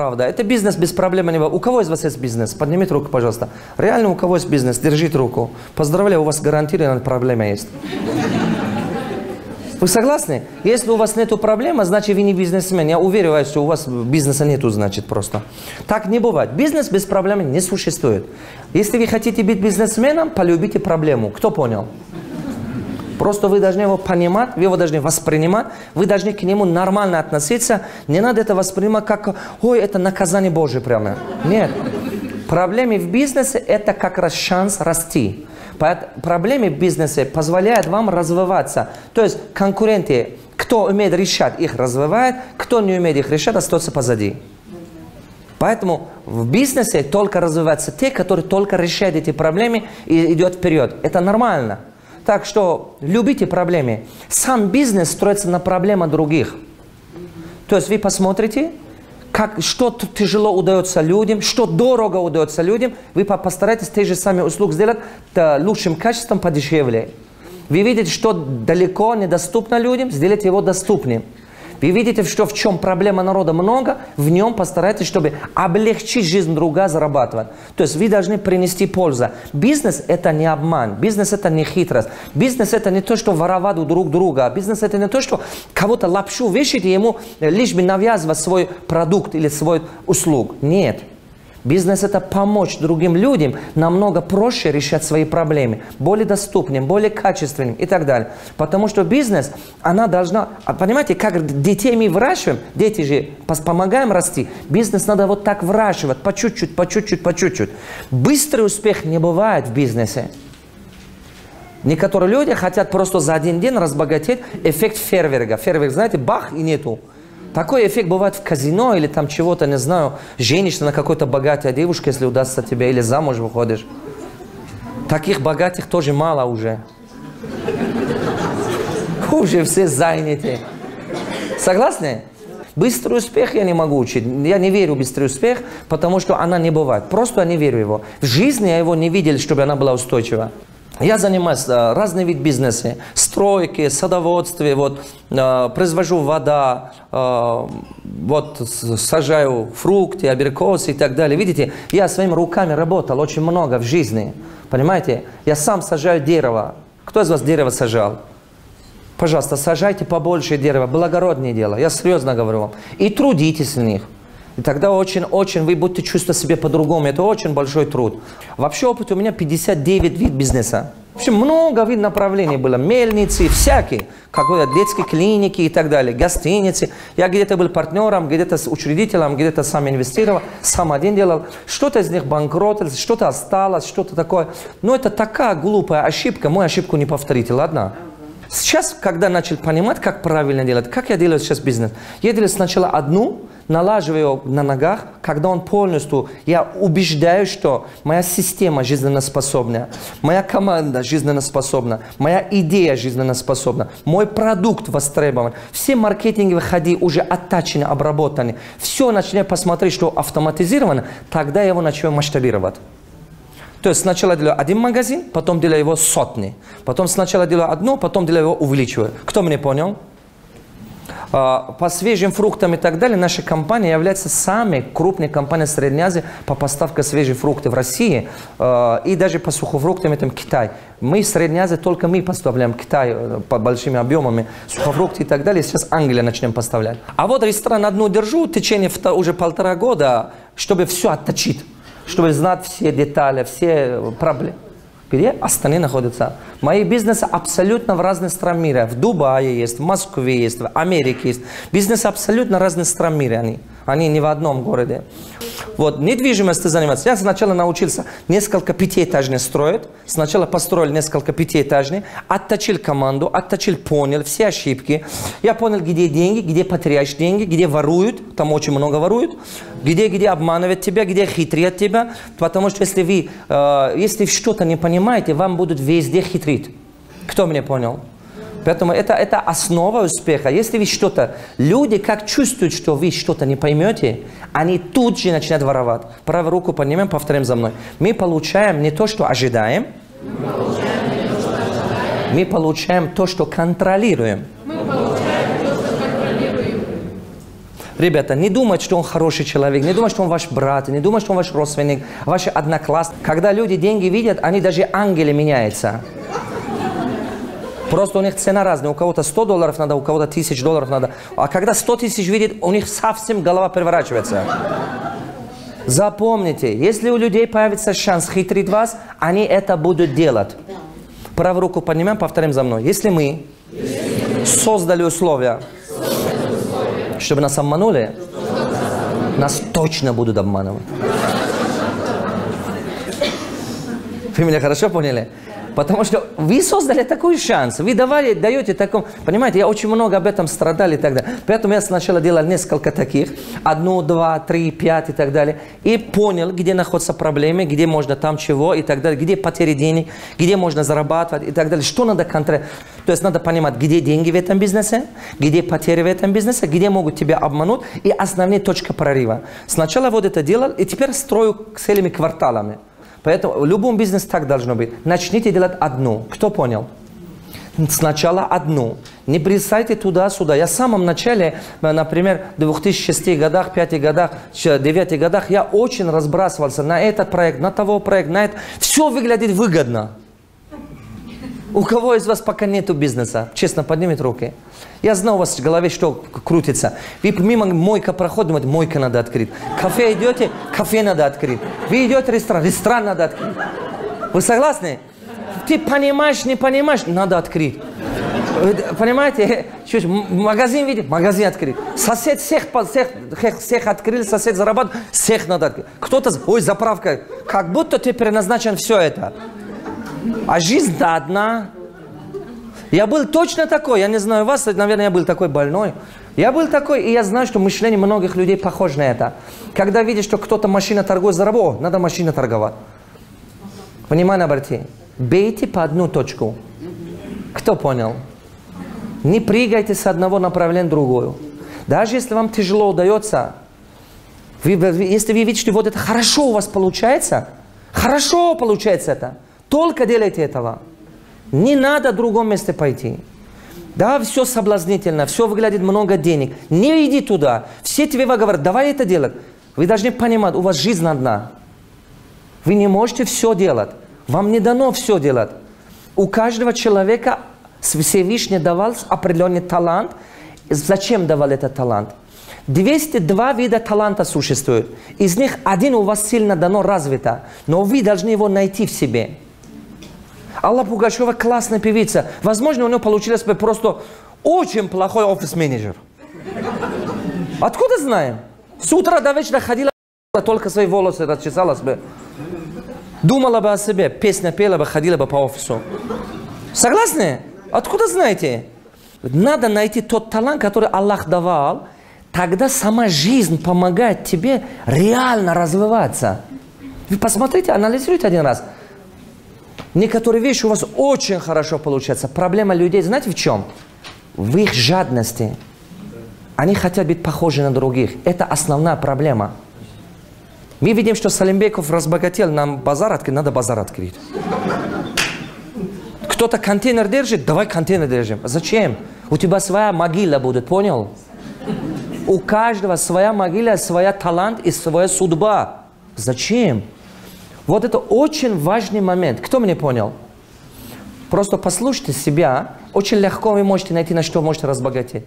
правда. Это бизнес без проблем. У кого из вас есть бизнес? Поднимите руку, пожалуйста. Реально, у кого есть бизнес? Держите руку. Поздравляю, у вас гарантированно проблема есть. Вы согласны? Если у вас нету проблемы, значит вы не бизнесмен. Я уверен, что у вас бизнеса нету, значит просто. Так не бывает. Бизнес без проблем не существует. Если вы хотите быть бизнесменом, полюбите проблему. Кто понял? Просто вы должны его понимать, вы его должны воспринимать, вы должны к нему нормально относиться. Не надо это воспринимать как, ой, это наказание Божие прямо. Нет. Проблемы в бизнесе – это как раз шанс расти. Проблемы в бизнесе позволяют вам развиваться. То есть конкуренты, кто умеет решать, их развивает, кто не умеет их решать, остается позади. Поэтому в бизнесе только развиваются те, которые только решают эти проблемы и идет вперед. Это нормально. Так что любите проблемы. Сам бизнес строится на проблемах других. То есть вы посмотрите, что тяжело удается людям, что дорого удается людям, вы постарайтесь те же самые услуги сделать лучшим качеством, подешевле. Вы видите, что далеко недоступно людям, сделайте его доступнее. Вы видите, что в чем проблема народа много, в нем постарайтесь, чтобы облегчить жизнь друга, зарабатывать. То есть вы должны принести пользу. Бизнес – это не обман, бизнес – это не хитрость. Бизнес – это не то, что воровать у друг друга. Бизнес – это не то, что кого-то лапшу вешать и ему лишь бы навязывать свой продукт или свой услуг. Нет. Бизнес – это помочь другим людям намного проще решать свои проблемы, более доступным, более качественным и так далее. Потому что бизнес, она должна, понимаете, как детей мы выращиваем, дети же помогаем расти, бизнес надо вот так выращивать, по чуть-чуть, по чуть-чуть, по чуть-чуть. Быстрый успех не бывает в бизнесе. Некоторые люди хотят просто за один день разбогатеть, эффект фейерверка. Фейерверк, знаете, бах и нету. Такой эффект бывает в казино или там чего-то, не знаю, женишься на какой-то богатой девушке, если удастся тебе, или замуж выходишь. Таких богатых тоже мало уже. Уже все заняты. Согласны? Быстрый успех я не могу учить. Я не верю в быстрый успех, потому что она не бывает. Просто я не верю в его. В жизни я его не видел, чтобы она была устойчива. Я занимаюсь разными видами бизнеса, стройки, садоводстве, вот, произвожу вода, вот, сажаю фрукты, абрикосы и так далее. Видите, я своими руками работал очень много в жизни, понимаете? Я сам сажаю дерево. Кто из вас дерево сажал? Пожалуйста, сажайте побольше дерева, благородное дело, я серьезно говорю вам. И трудитесь в них. И тогда очень-очень вы будете чувствовать себя по-другому. Это очень большой труд. Вообще опыт у меня 59 видов бизнеса. В общем, много видов направлений было. Мельницы, всякие. Какой-то детские клиники и так далее. Гостиницы. Я где-то был партнером, где-то с учредителем, где-то сам инвестировал, сам один делал. Что-то из них банкротилось, что-то осталось, что-то такое. Но это такая глупая ошибка. Мою ошибку не повторите, ладно? Сейчас, когда начал понимать, как правильно делать, как я делаю сейчас бизнес, я делаю сначала одну, налаживаю его на ногах, когда он полностью, я убеждаю, что моя система жизненноспособная, моя команда жизненноспособна, моя идея жизненоспособна, мой продукт востребован, все маркетинговые ходы уже оттачены, обработаны, все начинаю посмотреть, что автоматизировано, тогда я его начинаю масштабировать. То есть сначала делаю один магазин, потом делаю его сотни. Потом сначала делаю одно, потом делаю его увеличиваю. Кто меня понял? По свежим фруктам и так далее, наша компания является самой крупной компанией Средней Азии по поставке свежих фруктов в России. И даже по сухофруктам это Китай. Мы в Средней Азии, только мы поставляем Китай по большими объемами сухофрукты и так далее. Сейчас Англия начнем поставлять. А вот ресторан одну держу в течение уже 1,5 года, чтобы все отточить. Чтобы знать все детали, все проблемы. Где остальные находятся? Мои бизнесы абсолютно в разных странах мира. В Дубае есть, в Москве есть, в Америке есть. Бизнесы абсолютно разных стран мира. Они не в одном городе. Вот, недвижимостью заниматься. Я сначала научился несколько пятиэтажных строить. Сначала построил несколько пятиэтажных. Отточил команду, понял все ошибки. Я понял, где деньги, где потеряешь деньги, где воруют. Там очень много воруют. Где обманывают тебя, где хитрят тебя. Потому что если вы что-то не понимаете, вам будут везде хитрить. Кто меня понял? Поэтому это основа успеха. Если вы что-то... Люди как чувствуют, что вы что-то не поймете, они тут же начинают воровать. Правую руку поднимем, повторим за мной. Мы получаем не то, что ожидаем. Мы получаем то, что контролируем. Ребята, не думайте, что он хороший человек, не думайте, что он ваш брат, не думайте, что он ваш родственник, ваш одноклассник. Когда люди деньги видят, они даже ангелы меняются. Просто у них цена разная. У кого-то $100 надо, у кого-то $1000 надо. А когда 100 тысяч видит, у них совсем голова переворачивается. Запомните, если у людей появится шанс хитрить вас, они это будут делать. Правую руку поднимаем, повторим за мной. Если мы создали условия, чтобы нас обманули, нас точно будут обманывать. Вы меня хорошо поняли? Потому что вы создали такой шанс, вы даете такому... Понимаете, я очень много об этом страдал и так далее. Поэтому я сначала делал несколько таких. 1, 2, 3, 5 и так далее. И понял, где находятся проблемы, где можно там чего и так далее. Где потери денег, где можно зарабатывать и так далее. Что надо контролировать. То есть надо понимать, где деньги в этом бизнесе, где потери в этом бизнесе, где могут тебя обмануть и основные точки прорыва. Сначала вот это делал и теперь строю целыми кварталами. Поэтому в любом бизнесе так должно быть. Начните делать одну. Кто понял? Сначала одну. Не бросайте туда-сюда. Я в самом начале, например, в 2006 годах, 2005 годах, 2009 годах, я очень разбрасывался на этот проект, на того проект, на это. Все выглядит выгодно. У кого из вас пока нету бизнеса? Честно, поднимите руки. Я знаю, у вас в голове что крутится. Вы мимо мойка проходите, думаете, мойка надо открыть. Кафе идете, кафе надо открыть. Вы идете в ресторан, ресторан надо открыть. Вы согласны? Ты понимаешь, не понимаешь, надо открыть. Понимаете? Магазин видит, магазин открыть. Сосед всех открыл, сосед зарабатывает, всех надо открыть. Кто-то, ой, заправка. Как будто ты предназначен все это. А жизнь-то одна. Я был точно такой, я не знаю вас, наверное, я был такой больной. Я был такой, и я знаю, что мышление многих людей похоже на это. Когда видишь, что кто-то машина торгует, заработал, надо машина торговать. Внимание обратите. Бейте по одну точку. Кто понял? Не прыгайте с одного направления в другую. Даже если вам тяжело удается, если вы видите, что вот это хорошо у вас получается, хорошо получается это, только делайте этого. Не надо в другом месте пойти. Да, все соблазнительно, все выглядит много денег. Не иди туда. Все тебе говорят, давай это делать. Вы должны понимать, у вас жизнь одна. Вы не можете все делать. Вам не дано все делать. У каждого человека Всевышний давал определенный талант. Зачем давал этот талант? 202 вида таланта существует. Из них один у вас сильно дано развито. Но вы должны его найти в себе. Алла Пугачева классная певица. Возможно, у нее получилось бы просто очень плохой офис-менеджер. Откуда знаем? С утра до вечера ходила, только свои волосы расчесалась бы. Думала бы о себе, песня пела бы, ходила бы по офису. Согласны? Откуда знаете? Надо найти тот талант, который Аллах давал. Тогда сама жизнь помогает тебе реально развиваться. Вы посмотрите, анализируйте один раз. Некоторые вещи у вас очень хорошо получаются. Проблема людей, знаете в чем? В их жадности. Они хотят быть похожи на других. Это основная проблема. Мы видим, что Салимбеков разбогател, нам базар открыть, надо базар открыть. Кто-то контейнер держит, давай контейнер держим. Зачем? У тебя своя могила будет, понял? У каждого своя могила, своя талант и своя судьба. Зачем? Вот это очень важный момент. Кто меня понял? Просто послушайте себя. Очень легко вы можете найти, на что можете разбогатеть.